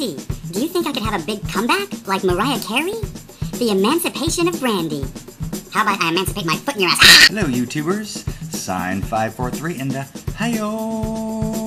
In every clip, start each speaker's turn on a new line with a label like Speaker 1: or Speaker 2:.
Speaker 1: Rosie, do you think I could have a big comeback like Mariah Carey? The emancipation of brandy. How about I emancipate my foot in your ass?
Speaker 2: Hello, YouTubers. Sign 543 in the hi-yo.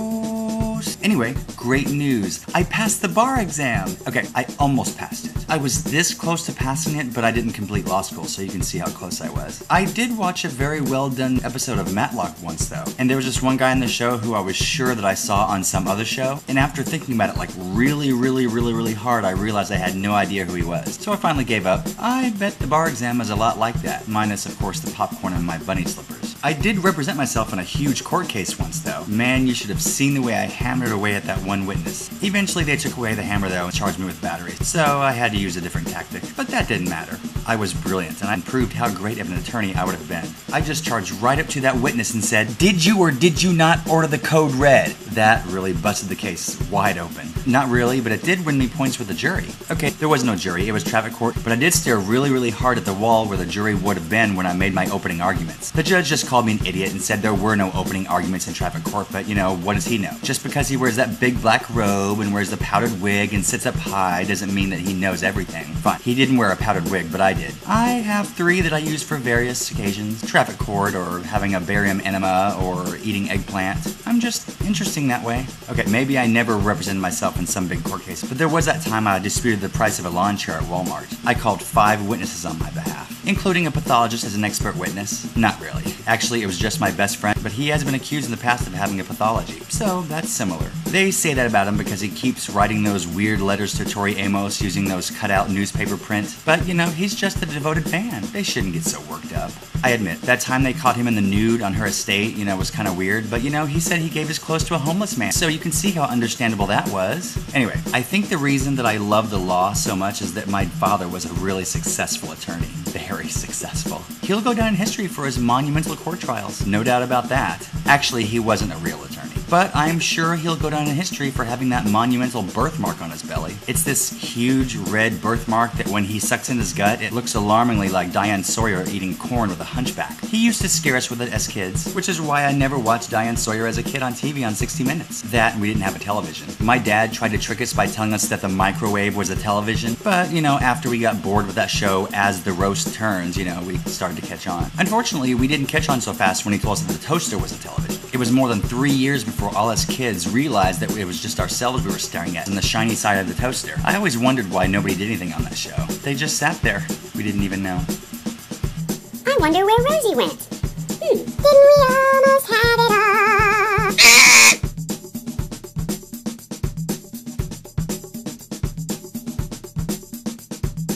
Speaker 2: Anyway, great news. I passed the bar exam. Okay, I almost passed it. I was this close to passing it, but I didn't complete law school, so you can see how close I was. I did watch a very well done episode of Matlock once, though. And there was just one guy in the show who I was sure that I saw on some other show. And after thinking about it like really hard, I realized I had no idea who he was. So I finally gave up. I bet the bar exam is a lot like that, minus, of course, the popcorn and my bunny slippers. I did represent myself in a huge court case once, though. Man, you should have seen the way I hammered away at that one witness. Eventually, they took away the hammer, though, and charged me with battery. So I had to use a different tactic. But that didn't matter. I was brilliant, and I proved how great of an attorney I would have been. I just charged right up to that witness and said, "Did you or did you not order the code red?" That really busted the case wide open. Not really, but it did win me points with the jury. Okay, there was no jury, it was traffic court, but I did stare really hard at the wall where the jury would have been when I made my opening arguments. The judge just called me an idiot and said there were no opening arguments in traffic court, but you know, what does he know? Just because he wears that big black robe and wears the powdered wig and sits up high doesn't mean that he knows everything. Fine, he didn't wear a powdered wig, but I did. I have 3 that I use for various occasions. Traffic court, or having a barium enema, or eating eggplant. I'm just interesting that way. Okay, maybe I never represented myself in some big court case, but there was that time I disputed the price of a lawn chair at Walmart. I called 5 witnesses on my behalf, including a pathologist as an expert witness. Not really. Actually, it was just my best friend, but he has been accused in the past of having a pathology, so that's similar. They say that about him because he keeps writing those weird letters to Tori Amos using those cutout newspaper print, but you know, he's just a devoted fan. They shouldn't get so worked up. I admit, that time they caught him in the nude on her estate, you know, was kind of weird, but you know, he said he gave his clothes to a homeless man, so you can see how understandable that was. Anyway, I think the reason that I love the law so much is that my father was a really successful attorney. Very successful. He'll go down in history for his monumental court trials, no doubt about that. Actually, he wasn't a real attorney, but I'm sure he'll go down in history for having that monumental birthmark on his belly. It's this huge red birthmark that when he sucks in his gut, it looks alarmingly like Diane Sawyer eating corn with a hunchback. He used to scare us with it as kids, which is why I never watched Diane Sawyer as a kid on TV on 60 Minutes. That and we didn't have a television. My dad tried to trick us by telling us that the microwave was a television, but you know, after we got bored with that show as the roast turns, you know, we started to catch on. Unfortunately, we didn't catch on so fast when he told us that the toaster was a television. It was more than 3 years before all us kids realized that it was just ourselves we were staring at and the shiny side of the toaster. I always wondered why nobody did anything on that show. They just sat there. We didn't even know.
Speaker 1: I wonder where Rosie went. Didn't